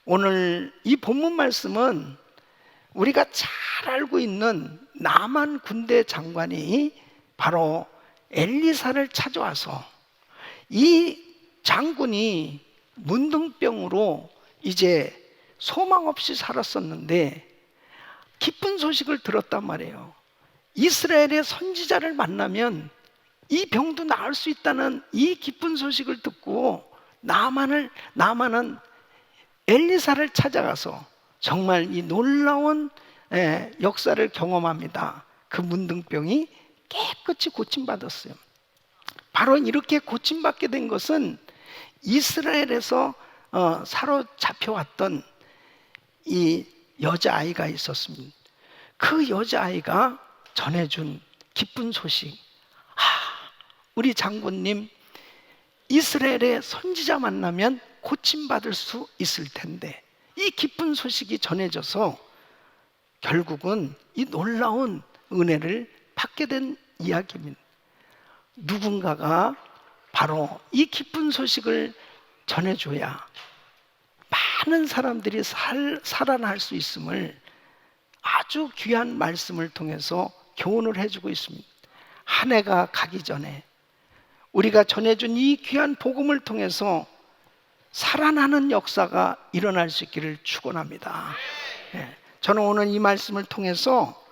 오늘 이 본문 말씀은 우리가 잘 알고 있는 나만 군대 장관이 바로 엘리사를 찾아와서 이 장군이 문둥병으로 이제 소망 없이 살았었는데 기쁜 소식을 들었단 말이에요. 이스라엘의 선지자를 만나면 이 병도 나을 수 있다는 이 기쁜 소식을 듣고 나만은 엘리사를 찾아가서 정말 이 놀라운 역사를 경험합니다. 그 문둥병이 깨끗이 고침받았어요. 바로 이렇게 고침받게 된 것은 이스라엘에서 사로잡혀왔던 이 여자아이가 있었습니다. 그 여자아이가 전해준 기쁜 소식. 우리 장군님 이스라엘의 선지자 만나면 고침받을 수 있을 텐데, 이 기쁜 소식이 전해져서 결국은 이 놀라운 은혜를 받게 된 이야기입니다. 누군가가 바로 이 기쁜 소식을 전해줘야 많은 사람들이 살아날 수 있음을 아주 귀한 말씀을 통해서 교훈을 해주고 있습니다. 한 해가 가기 전에 우리가 전해준 이 귀한 복음을 통해서 살아나는 역사가 일어날 수 있기를 축원합니다. 저는 오늘 이 말씀을 통해서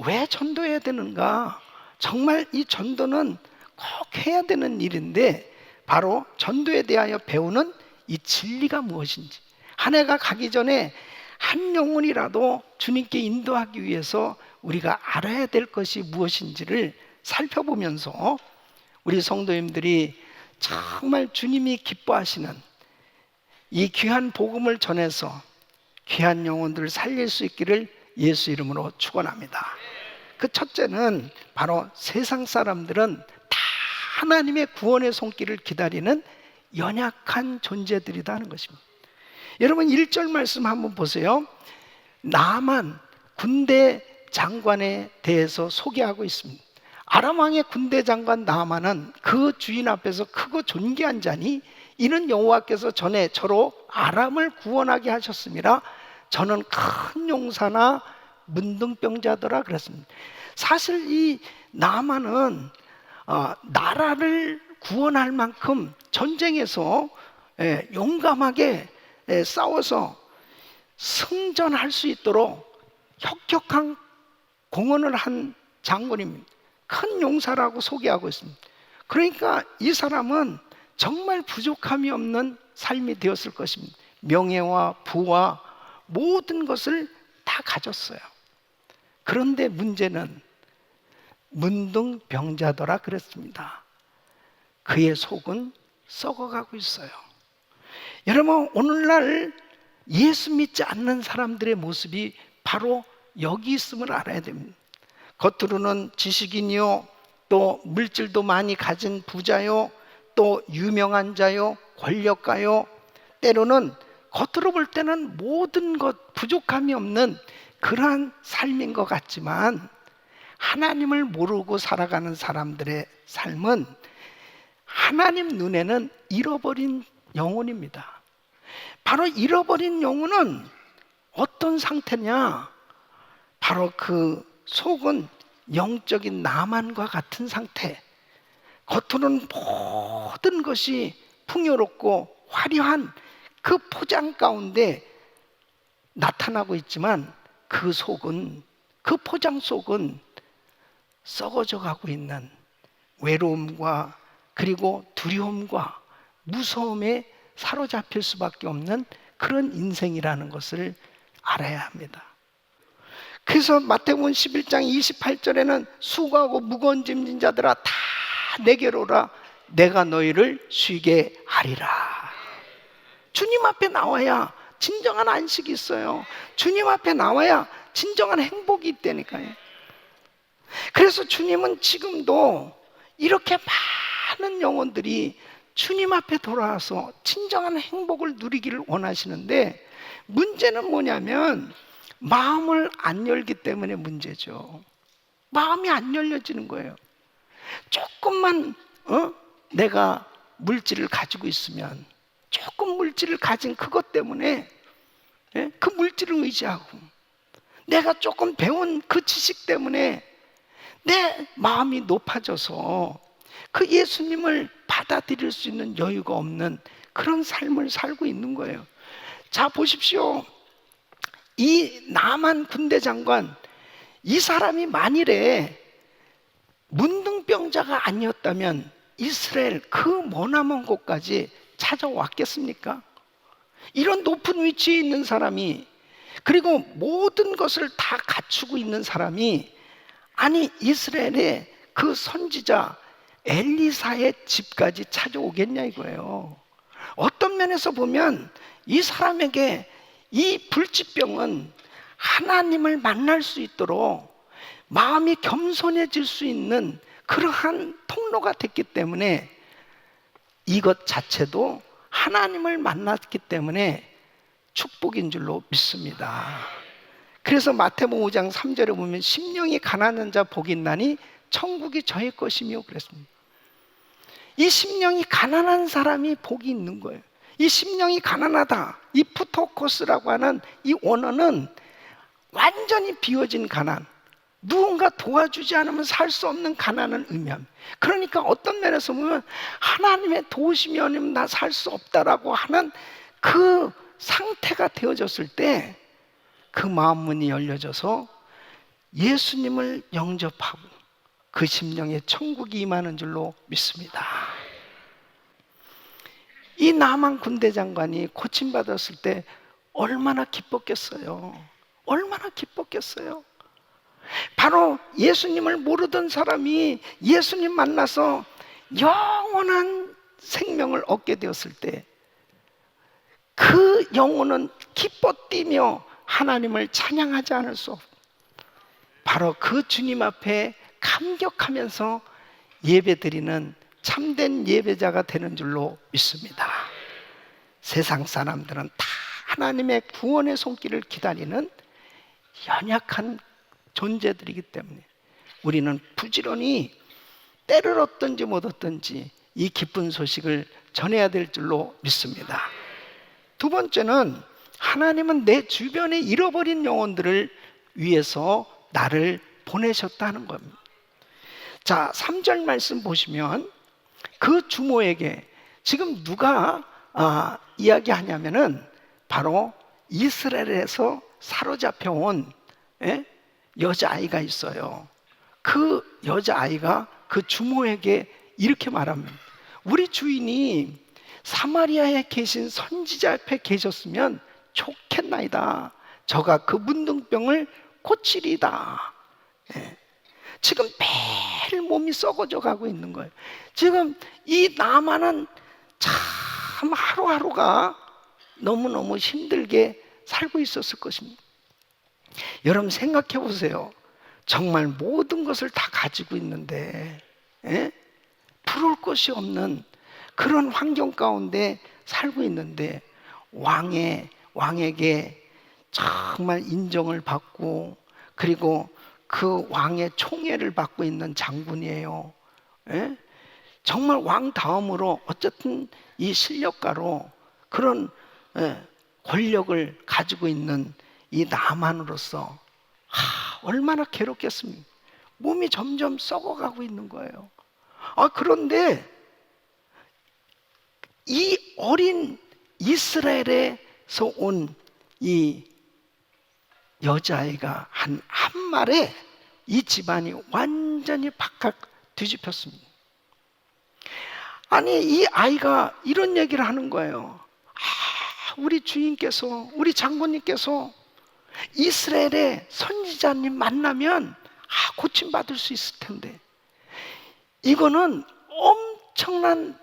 왜 전도해야 되는가? 정말 이 전도는 꼭 해야 되는 일인데, 바로 전도에 대하여 배우는 이 진리가 무엇인지, 한 해가 가기 전에 한 영혼이라도 주님께 인도하기 위해서 우리가 알아야 될 것이 무엇인지를 살펴보면서 우리 성도님들이 정말 주님이 기뻐하시는 이 귀한 복음을 전해서 귀한 영혼들을 살릴 수 있기를 예수 이름으로 축원합니다. 그 첫째는 바로 세상 사람들은 다 하나님의 구원의 손길을 기다리는 연약한 존재들이다 하는 것입니다. 여러분 1절 말씀 한번 보세요. 나만 군대 장관에 대해서 소개하고 있습니다. 아람 왕의 군대 장관 나만은 그 주인 앞에서 크고 존귀한 자니 이는 여호와께서 전에 저로 아람을 구원하게 하셨습니다. 저는 큰 용사나 문둥병자더라 그랬습니다. 사실 이 나만은 나라를 구원할 만큼 전쟁에서 용감하게 싸워서 승전할 수 있도록 혁혁한 공헌을 한 장군입니다. 큰 용사라고 소개하고 있습니다. 그러니까 이 사람은 정말 부족함이 없는 삶이 되었을 것입니다. 명예와 부와 모든 것을 다 가졌어요. 그런데 문제는 문둥병자더라 그랬습니다. 그의 속은 썩어가고 있어요. 여러분 오늘날 예수 믿지 않는 사람들의 모습이 바로 여기 있음을 알아야 됩니다. 겉으로는 지식인이요, 또 물질도 많이 가진 부자요, 또 유명한 자요, 권력가요, 때로는 겉으로 볼 때는 모든 것 부족함이 없는 그러한 삶인 것 같지만, 하나님을 모르고 살아가는 사람들의 삶은 하나님 눈에는 잃어버린 영혼입니다. 바로 잃어버린 영혼은 어떤 상태냐? 바로 그 속은 영적인 나만과 같은 상태. 겉으로는 모든 것이 풍요롭고 화려한 그 포장 가운데 나타나고 있지만 그 속은, 그 포장 속은 썩어져 가고 있는 외로움과 그리고 두려움과 무서움에 사로잡힐 수밖에 없는 그런 인생이라는 것을 알아야 합니다. 그래서 마태복음 11장 28절에는 수고하고 무거운 짐진 자들아 다 내게로 오라, 내가 너희를 쉬게 하리라. 주님 앞에 나와야 진정한 안식이 있어요. 주님 앞에 나와야 진정한 행복이 있다니까요. 그래서 주님은 지금도 이렇게 많은 영혼들이 주님 앞에 돌아와서 진정한 행복을 누리기를 원하시는데, 문제는 뭐냐면 마음을 안 열기 때문에 문제죠. 마음이 안 열려지는 거예요. 조금만 내가 물질을 가지고 있으면, 조금 물질을 가진 그것 때문에 예? 그 물질을 의지하고 내가 조금 배운 그 지식 때문에 내 마음이 높아져서 그 예수님을 받아들일 수 있는 여유가 없는 그런 삶을 살고 있는 거예요. 자, 보십시오. 이 나만 군대 장관, 이 사람이 만일에 문둥병자가 아니었다면 이스라엘 그 머나먼 곳까지 찾아왔겠습니까? 이런 높은 위치에 있는 사람이, 그리고 모든 것을 다 갖추고 있는 사람이, 아니 이스라엘의 그 선지자 엘리사의 집까지 찾아오겠냐 이거예요. 어떤 면에서 보면 이 사람에게 이 불치병은 하나님을 만날 수 있도록 마음이 겸손해질 수 있는 그러한 통로가 됐기 때문에, 이것 자체도 하나님을 만났기 때문에 축복인 줄로 믿습니다. 그래서 마태복음 5장 3절에 보면 심령이 가난한 자 복이 있나니 천국이 저의 것이며 그랬습니다. 이 심령이 가난한 사람이 복이 있는 거예요. 이 심령이 가난하다, 이 푸토코스라고 하는 이 원어는 완전히 비워진 가난, 누군가 도와주지 않으면 살 수 없는 가난을 의미합니다. 그러니까 어떤 면에서 보면 하나님의 도우심이 아니면 나 살 수 없다라고 하는 그 상태가 되어졌을 때 그 마음 문이 열려져서 예수님을 영접하고 그 심령에 천국이 임하는 줄로 믿습니다. 이 나만 군대 장관이 고침받았을 때 얼마나 기뻤겠어요. 얼마나 기뻤겠어요. 바로 예수님을 모르던 사람이 예수님 만나서 영원한 생명을 얻게 되었을 때 그 영혼은 기뻐 뛰며 하나님을 찬양하지 않을 수 없고, 바로 그 주님 앞에 감격하면서 예배드리는 참된 예배자가 되는 줄로 믿습니다. 세상 사람들은 다 하나님의 구원의 손길을 기다리는 연약한 존재들이기 때문에 우리는 부지런히 때를 얻든지 못 얻든지 이 기쁜 소식을 전해야 될 줄로 믿습니다. 두 번째는 하나님은 내 주변에 잃어버린 영혼들을 위해서 나를 보내셨다는 겁니다. 자, 3절 말씀 보시면 그 주모에게 지금 누가 이야기하냐면은 바로 이스라엘에서 사로잡혀 온 여자아이가 있어요. 그 여자아이가 그 주모에게 이렇게 말합니다. 우리 주인이 사마리아에 계신 선지자 앞에 계셨으면 좋겠나이다. 저가 그 문둥병을 고치리다. 지금 매일 몸이 썩어져 가고 있는 거예요. 지금 이 나만은 참 하루하루가 너무너무 힘들게 살고 있었을 것입니다. 여러분 생각해 보세요. 정말 모든 것을 다 가지고 있는데 부러울 것이 없는 그런 환경 가운데 살고 있는데 왕에게 정말 인정을 받고, 그리고 그 왕의 총애를 받고 있는 장군이에요. 정말 왕 다음으로 어쨌든 이 실력가로 그런 권력을 가지고 있는 이 나만으로서 얼마나 괴롭겠습니까? 몸이 점점 썩어가고 있는 거예요. 그런데 이 어린 이스라엘에서 온 이 여자아이가 한 말에 이 집안이 완전히 바깥 뒤집혔습니다. 아니 이 아이가 이런 얘기를 하는 거예요. 우리 주인께서, 우리 장군님께서 이스라엘의 선지자님 만나면 고침받을 수 있을 텐데, 이거는 엄청난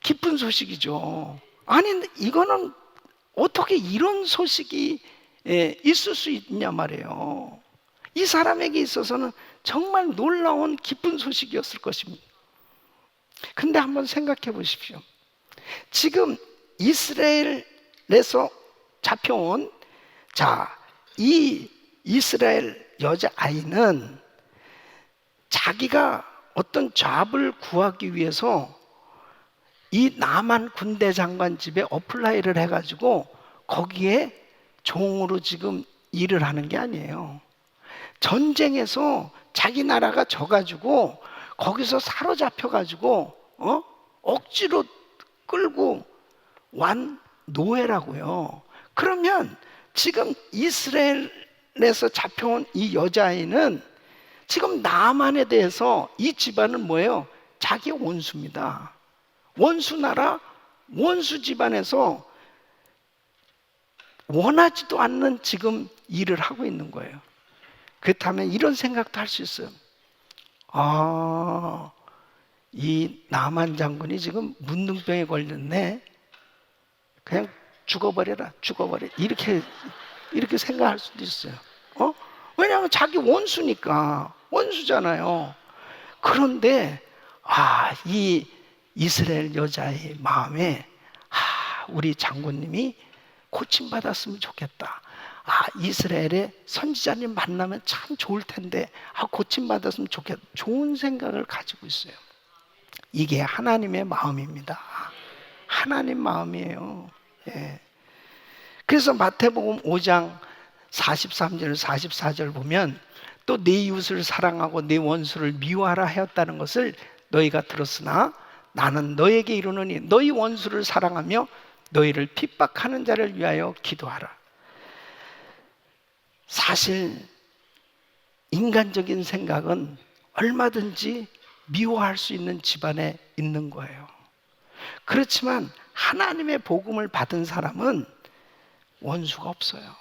기쁜 소식이죠. 아니 이거는 어떻게 이런 소식이 있을 수 있냐 말이에요. 이 사람에게 있어서는 정말 놀라운 기쁜 소식이었을 것입니다. 근데 한번 생각해 보십시오. 지금 이스라엘에서 잡혀온 이 이스라엘 여자아이는 자기가 어떤 잡을 구하기 위해서 이 나만 군대 장관 집에 어플라이를 해가지고 거기에 종으로 지금 일을 하는 게 아니에요. 전쟁에서 자기 나라가 져가지고 거기서 사로잡혀가지고 억지로 끌고 완 노예라고요. 그러면 지금 이스라엘에서 잡혀온 이 여자아이는 지금 나만에 대해서 이 집안은 뭐예요? 자기 원수입니다. 원수 나라, 원수 집안에서 원하지도 않는 지금 일을 하고 있는 거예요. 그렇다면 이런 생각도 할 수 있어요. 이 나만 장군이 지금 문둥병에 걸렸네. 그냥 죽어버려라, 죽어버려. 이렇게 생각할 수도 있어요. 왜냐하면 자기 원수니까, 원수잖아요. 그런데 이 이스라엘 여자의 마음에 우리 장군님이 고침받았으면 좋겠다. 이스라엘의 선지자님 만나면 참 좋을 텐데 고침받았으면 좋겠다. 좋은 생각을 가지고 있어요. 이게 하나님의 마음입니다. 하나님 마음이에요. 예. 그래서 마태복음 5장 43절 44절 보면 또 네 이웃을 사랑하고 네 원수를 미워하라 하였다는 것을 너희가 들었으나 나는 너에게 이르노니 너희 원수를 사랑하며 너희를 핍박하는 자를 위하여 기도하라. 사실 인간적인 생각은 얼마든지 미워할 수 있는 집안에 있는 거예요. 그렇지만 하나님의 복음을 받은 사람은 원수가 없어요.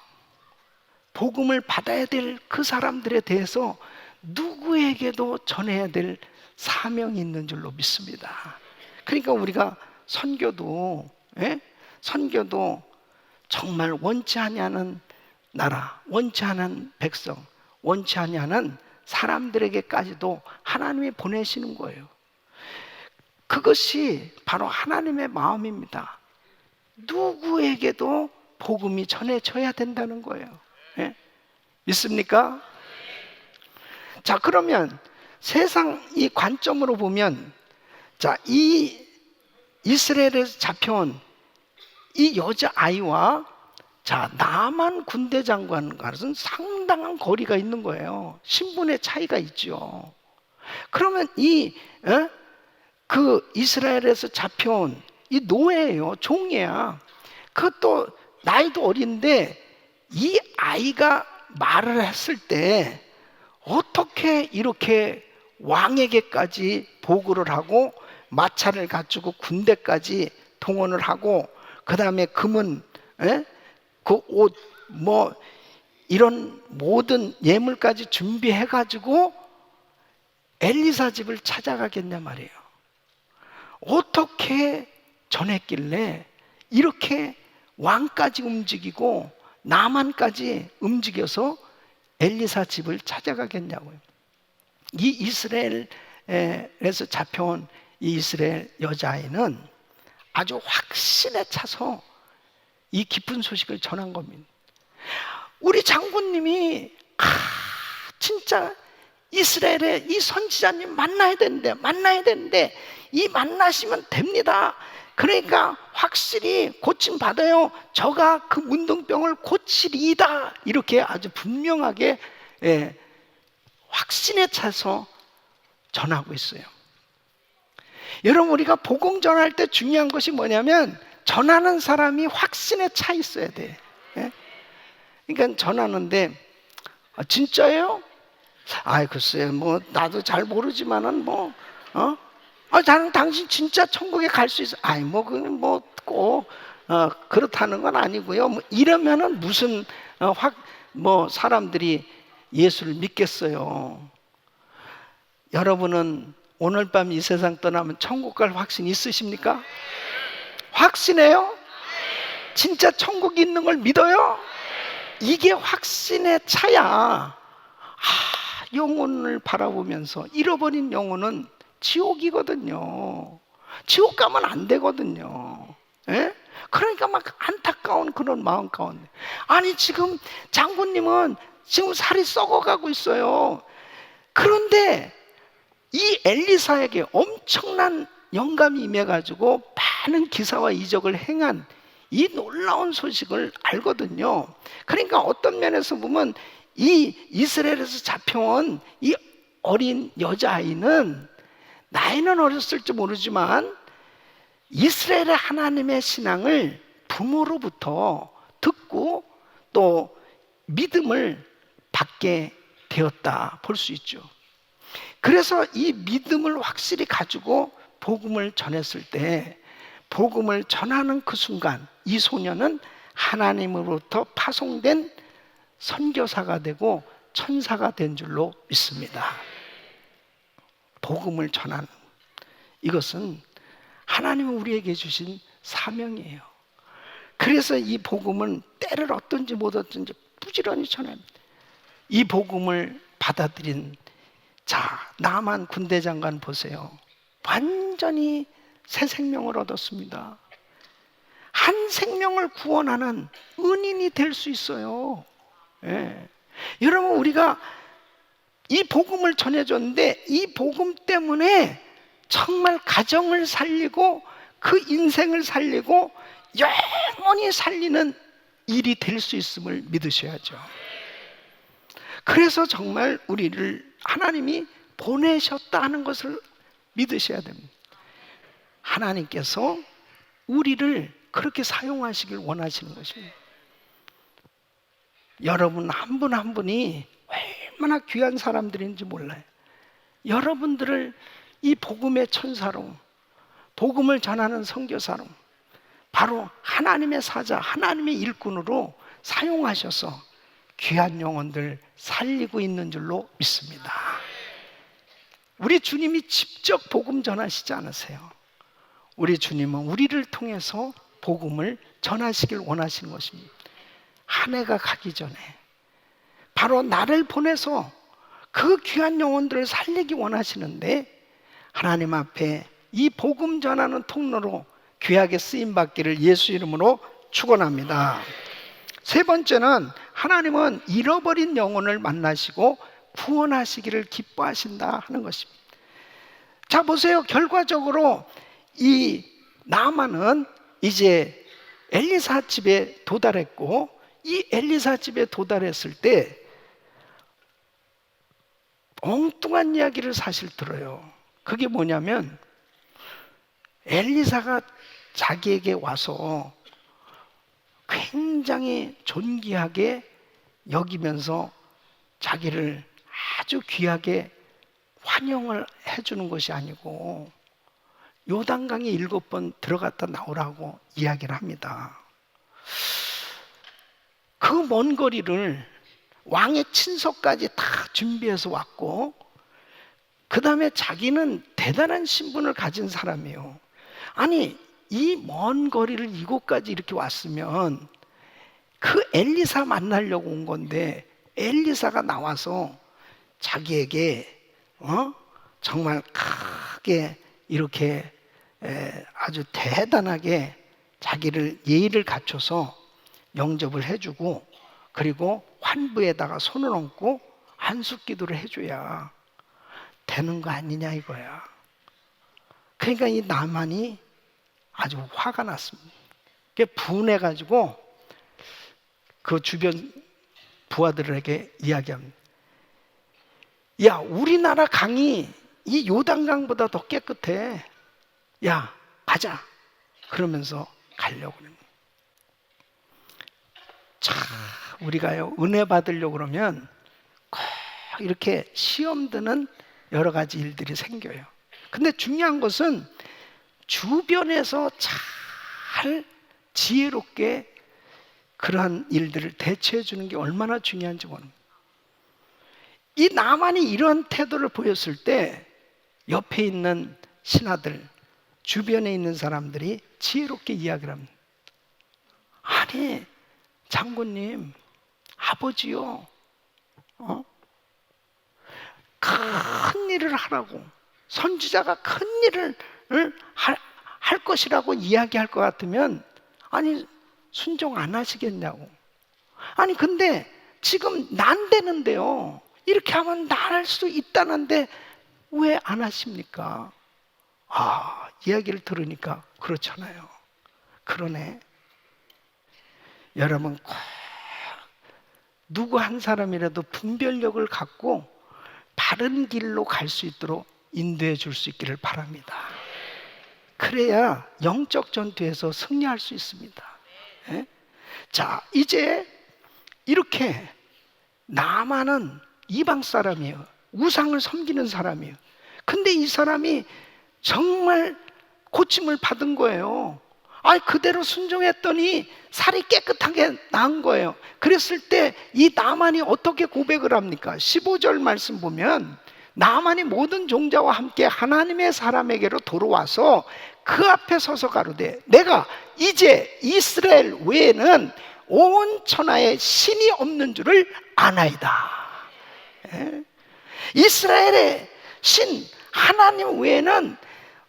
복음을 받아야 될 그 사람들에 대해서 누구에게도 전해야 될 사명이 있는 줄로 믿습니다. 그러니까 우리가 선교도 정말 원치 아니하는 나라, 원치 않은 백성, 원치 아니하는 사람들에게까지도 하나님이 보내시는 거예요. 그것이 바로 하나님의 마음입니다. 누구에게도 복음이 전해져야 된다는 거예요. 예? 믿습니까? 자, 그러면 세상 이 관점으로 보면, 자, 이 이스라엘에서 잡혀온 이 여자아이와 나만 군대 장관과는 상당한 거리가 있는 거예요. 신분의 차이가 있죠. 그러면 그 이스라엘에서 잡혀온 이 노예예요. 종이야. 그것도 나이도 어린데 이 아이가 말을 했을 때 어떻게 이렇게 왕에게까지 보고를 하고 마차를 갖추고 군대까지 동원을 하고 그 다음에 금은 그 옷 뭐 이런 모든 예물까지 준비해가지고 엘리사 집을 찾아가겠냐 말이에요. 어떻게 전했길래 이렇게 왕까지 움직이고 나만까지 움직여서 엘리사 집을 찾아가겠냐고요. 이 이스라엘에서 잡혀온 이 이스라엘 여자아이는 아주 확신에 차서 이 기쁜 소식을 전한 겁니다. 우리 장군님이 진짜 이스라엘의 이 선지자님 만나야 되는데 이 만나시면 됩니다. 그러니까 확실히 고침 받아요. 저가 그 문둥병을 고치리이다. 이렇게 아주 분명하게 확신에 차서 전하고 있어요. 여러분, 우리가 복음 전할 때 중요한 것이 뭐냐면 전하는 사람이 확신에 차 있어야 돼. 그러니까 전하는데 진짜예요? 글쎄요, 뭐 나도 잘 모르지만은 당신 진짜 천국에 갈 수 있어? 그건 꼭 그렇다는 건 아니고요. 이러면은 무슨 사람들이 예수를 믿겠어요. 여러분은 오늘 밤 이 세상 떠나면 천국 갈 확신 있으십니까? 확신해요? 진짜 천국이 있는 걸 믿어요? 이게 확신의 차야. 영혼을 바라보면서 잃어버린 영혼은 지옥이거든요. 지옥 가면 안 되거든요. 그러니까 막 안타까운 그런 마음 가운데, 지금 장군님은 지금 살이 썩어가고 있어요. 그런데 이 엘리사에게 엄청난 영감이 임해가지고 많은 기사와 이적을 행한 이 놀라운 소식을 알거든요. 그러니까 어떤 면에서 보면 이 이스라엘에서 잡혀온 이 어린 여자아이는 나이는 어렸을지 모르지만 이스라엘의 하나님의 신앙을 부모로부터 듣고 또 믿음을 받게 되었다 볼 수 있죠. 그래서 이 믿음을 확실히 가지고 복음을 전했을 때, 복음을 전하는 그 순간 이 소녀는 하나님으로부터 파송된 선교사가 되고 천사가 된 줄로 믿습니다. 복음을 전하는, 이것은 하나님이 우리에게 주신 사명이에요. 그래서 이 복음은 때를 얻든지 못 얻든지 부지런히 전합니다. 이 복음을 받아들인 나만 군대 장관 보세요. 완전히 새 생명을 얻었습니다. 한 생명을 구원하는 은인이 될 수 있어요. 예. 여러분, 우리가 이 복음을 전해줬는데 이 복음 때문에 정말 가정을 살리고 그 인생을 살리고 영원히 살리는 일이 될 수 있음을 믿으셔야죠. 그래서 정말 우리를 하나님이 보내셨다 하는 것을 믿으셔야 됩니다. 하나님께서 우리를 그렇게 사용하시길 원하시는 것입니다. 여러분 한 분 한 분이 얼마나 귀한 사람들인지 몰라요. 여러분들을 이 복음의 천사로, 복음을 전하는 선교사로, 바로 하나님의 사자, 하나님의 일꾼으로 사용하셔서 귀한 영혼들 살리고 있는 줄로 믿습니다. 우리 주님이 직접 복음 전하시지 않으세요. 우리 주님은 우리를 통해서 복음을 전하시길 원하시는 것입니다. 한 해가 가기 전에 바로 나를 보내서 그 귀한 영혼들을 살리기 원하시는데, 하나님 앞에 이 복음 전하는 통로로 귀하게 쓰임받기를 예수 이름으로 축원합니다. 세 번째는 하나님은 잃어버린 영혼을 만나시고 구원하시기를 기뻐하신다 하는 것입니다. 자, 보세요. 결과적으로 이 나아만은 이제 엘리사 집에 도달했고, 이 엘리사 집에 도달했을 때 엉뚱한 이야기를 사실 들어요. 그게 뭐냐면 엘리사가 자기에게 와서 굉장히 존귀하게 여기면서 자기를 아주 귀하게 환영을 해주는 것이 아니고 요단강에 7번 들어갔다 나오라고 이야기를 합니다. 그 먼 거리를 왕의 친서까지 다 준비해서 왔고, 그 다음에 자기는 대단한 신분을 가진 사람이에요. 아니, 이 먼 거리를 이곳까지 이렇게 왔으면 그 엘리사 만나려고 온 건데, 엘리사가 나와서 자기에게 정말 크게 이렇게 아주 대단하게 자기를 예의를 갖춰서 영접을 해주고, 그리고 환부에다가 손을 얹고 한숫기도를 해줘야 되는 거 아니냐 이거야. 그러니까 이 나만이 아주 화가 났습니다. 분해가지고 그 주변 부하들에게 이야기합니다. 야, 우리나라 강이 이 요단강보다 더 깨끗해. 야, 가자. 그러면서 가려고 그래요. 자, 우리가요, 은혜 받으려고 그러면 꼭 이렇게 시험 드는 여러 가지 일들이 생겨요. 근데 중요한 것은 주변에서 잘 지혜롭게 그러한 일들을 대처해 주는 게 얼마나 중요한지 모릅니다. 이 나만이 이런 태도를 보였을 때 옆에 있는 신하들, 주변에 있는 사람들이 지혜롭게 이야기를 합니다. 아니, 장군님, 아버지요, 큰 일을 하라고, 선지자가 큰 일을 할 것이라고 이야기할 것 같으면 아니 순종 안 하시겠냐고. 아니 근데 지금 난되는데요, 이렇게 하면 날 수 있다는데 왜 안 하십니까? 이야기를 들으니까 그렇잖아요. 그러네. 여러분 꼭 누구 한 사람이라도 분별력을 갖고 바른 길로 갈 수 있도록 인도해 줄 수 있기를 바랍니다. 그래야 영적 전투에서 승리할 수 있습니다. 예? 자, 이제 이렇게 나만은 이방 사람이에요. 우상을 섬기는 사람이에요. 근데 이 사람이 정말 고침을 받은 거예요. 그대로 순종했더니 살이 깨끗하게 나은 거예요. 그랬을 때 이 나만이 어떻게 고백을 합니까? 15절 말씀 보면 나만이 모든 종자와 함께 하나님의 사람에게로 돌아와서 그 앞에 서서 가로되 내가 이제 이스라엘 외에는 온 천하에 신이 없는 줄을 아나이다. 이스라엘의 신 하나님 외에는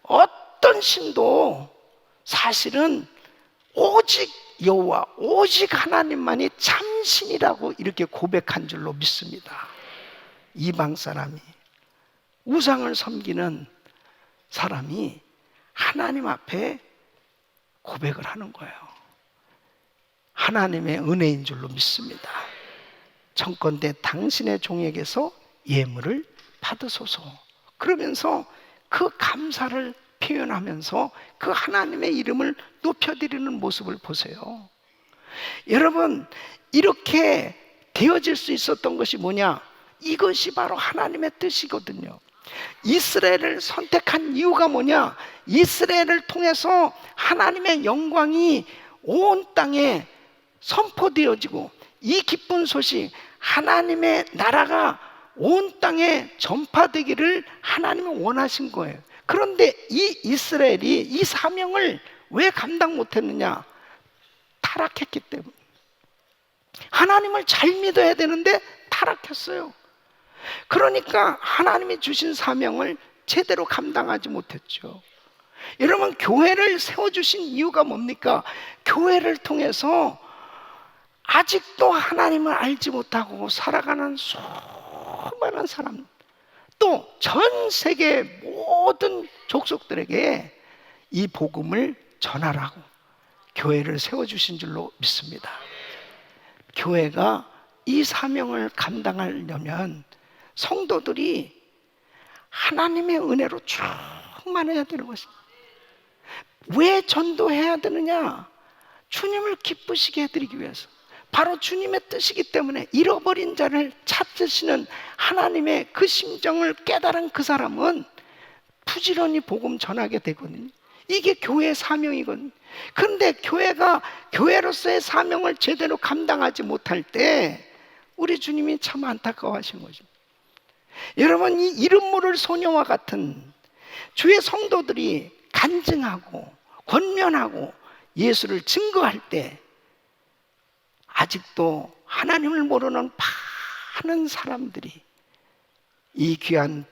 어떤 신도 사실은 오직 여호와 오직 하나님만이 참신이라고 이렇게 고백한 줄로 믿습니다. 이방 사람이 우상을 섬기는 사람이 하나님 앞에 고백을 하는 거예요. 하나님의 은혜인 줄로 믿습니다. 청컨대 당신의 종에게서 예물을 받으소서. 그러면서 그 감사를 표현하면서 그 하나님의 이름을 높여드리는 모습을 보세요. 여러분, 이렇게 되어질 수 있었던 것이 뭐냐? 이것이 바로 하나님의 뜻이거든요. 이스라엘을 선택한 이유가 뭐냐? 이스라엘을 통해서 하나님의 영광이 온 땅에 선포되어지고 이 기쁜 소식, 하나님의 나라가 온 땅에 전파되기를 하나님은 원하신 거예요. 그런데 이 이스라엘이 이 사명을 왜 감당 못했느냐? 타락했기 때문에. 하나님을 잘 믿어야 되는데 타락했어요. 그러니까 하나님이 주신 사명을 제대로 감당하지 못했죠. 여러분, 교회를 세워주신 이유가 뭡니까? 교회를 통해서 아직도 하나님을 알지 못하고 살아가는 수많은 사람, 또 전 세계 모든 족속들에게 이 복음을 전하라고 교회를 세워주신 줄로 믿습니다. 교회가 이 사명을 감당하려면 성도들이 하나님의 은혜로 충만해야 되는 것입니다. 왜 전도해야 되느냐? 주님을 기쁘시게 해드리기 위해서. 바로 주님의 뜻이기 때문에 잃어버린 자를 찾으시는 하나님의 그 심정을 깨달은 그 사람은 부지런히 복음 전하게 되거든요. 이게 교회의 사명이거든요. 그런데 교회가 교회로서의 사명을 제대로 감당하지 못할 때 우리 주님이 참 안타까워하신 거죠. 여러분, 이 이름 모를 소녀와 같은 주의 성도들이 간증하고 권면하고 예수를 증거할 때 아직도 하나님을 모르는 많은 사람들이 이 귀한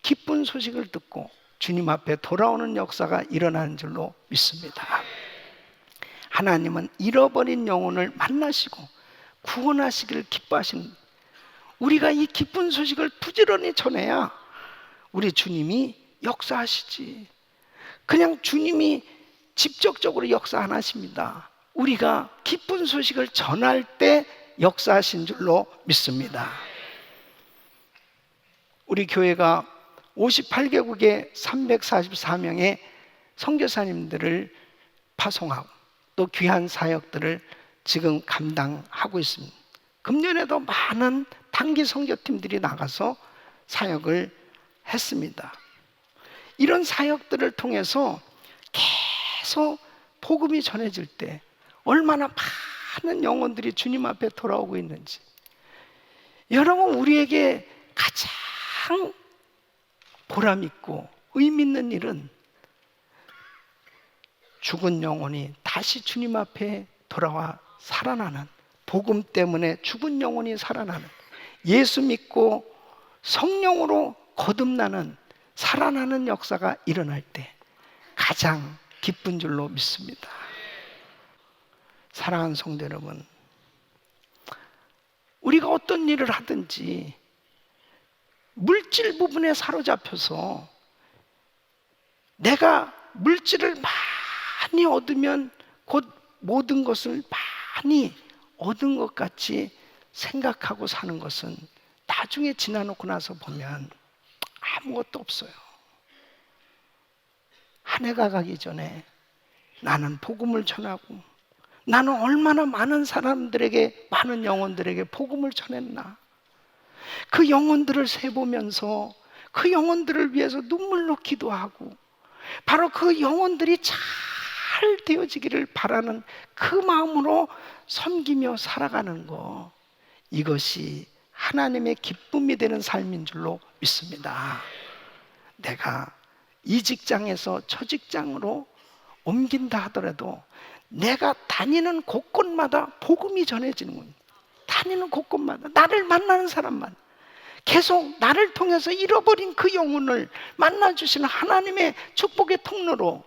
기쁜 소식을 듣고 주님 앞에 돌아오는 역사가 일어나는 줄로 믿습니다. 하나님은 잃어버린 영혼을 만나시고 구원하시기를 기뻐하시는, 우리가 이 기쁜 소식을 부지런히 전해야 우리 주님이 역사하시지. 그냥 주님이 직접적으로 역사 안 하십니다. 우리가 기쁜 소식을 전할 때 역사하신 줄로 믿습니다. 우리 교회가 58개국의 344명의 선교사님들을 파송하고 또 귀한 사역들을 지금 감당하고 있습니다. 금년에도 많은 단기 선교팀들이 나가서 사역을 했습니다. 이런 사역들을 통해서 계속 복음이 전해질 때 얼마나 많은 영혼들이 주님 앞에 돌아오고 있는지. 여러분, 우리에게 가장 보람 있고 의미 있는 일은 죽은 영혼이 다시 주님 앞에 돌아와 살아나는, 복음 때문에 죽은 영혼이 살아나는, 예수 믿고 성령으로 거듭나는 살아나는 역사가 일어날 때 가장 기쁜 줄로 믿습니다. 사랑하는 성도 여러분, 우리가 어떤 일을 하든지 물질 부분에 사로잡혀서 내가 물질을 많이 얻으면 곧 모든 것을 많이 얻은 것 같이 생각하고 사는 것은 나중에 지나놓고 나서 보면 아무것도 없어요. 한 해가 가기 전에 나는 복음을 전하고 나는 얼마나 많은 사람들에게, 많은 영혼들에게 복음을 전했나. 그 영혼들을 세보면서 그 영혼들을 위해서 눈물로 기도하고 바로 그 영혼들이 잘 되어지기를 바라는 그 마음으로 섬기며 살아가는 거, 이것이 하나님의 기쁨이 되는 삶인 줄로 믿습니다. 내가 이 직장에서 저 직장으로 옮긴다 하더라도 내가 다니는 곳곳마다 복음이 전해지는 겁니다. 다니는 곳곳마다 나를 만나는 사람만, 계속 나를 통해서 잃어버린 그 영혼을 만나주시는 하나님의 축복의 통로로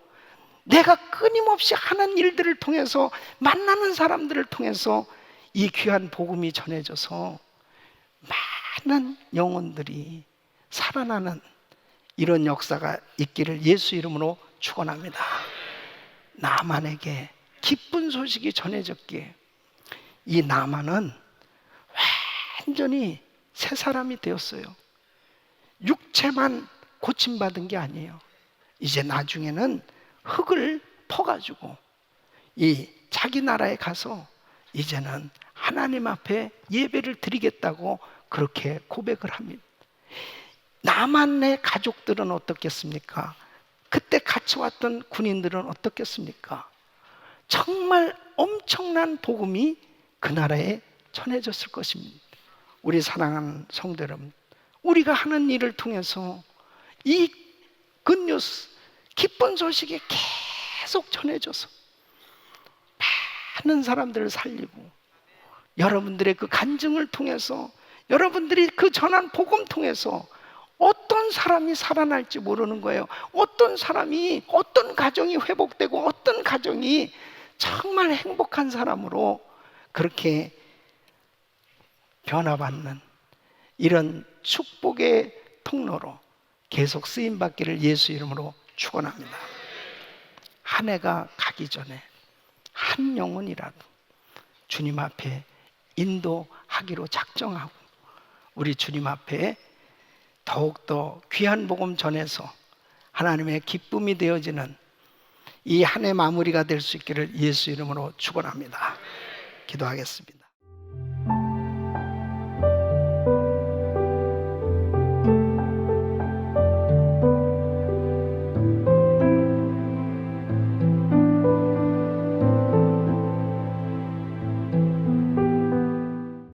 내가 끊임없이 하는 일들을 통해서, 만나는 사람들을 통해서 이 귀한 복음이 전해져서 많은 영혼들이 살아나는 이런 역사가 있기를 예수 이름으로 축원합니다. 나만에게 기쁜 소식이 전해졌기에 이 나만은 완전히 새 사람이 되었어요. 육체만 고침받은 게 아니에요. 이제 나중에는 흙을 퍼가지고 이 자기 나라에 가서 이제는 하나님 앞에 예배를 드리겠다고 그렇게 고백을 합니다. 나만의 가족들은 어떻겠습니까? 그때 같이 왔던 군인들은 어떻겠습니까? 정말 엄청난 복음이 그 나라에 전해졌을 것입니다. 우리 사랑하는 성도 여러분, 우리가 하는 일을 통해서 이 굿뉴스, 기쁜 소식이 계속 전해져서 많은 사람들을 살리고, 여러분들의 그 간증을 통해서, 여러분들이 그 전한 복음 통해서 어떤 사람이 살아날지 모르는 거예요. 어떤 사람이, 어떤 가정이 회복되고 어떤 가정이 정말 행복한 사람으로 그렇게 변화받는 이런 축복의 통로로 계속 쓰임받기를 예수 이름으로 축원합니다. 한 해가 가기 전에 한 영혼이라도 주님 앞에 인도하기로 작정하고 우리 주님 앞에 더욱더 귀한 복음 전해서 하나님의 기쁨이 되어지는 이 한 해 마무리가 될 수 있기를 예수 이름으로 축원합니다. 기도하겠습니다.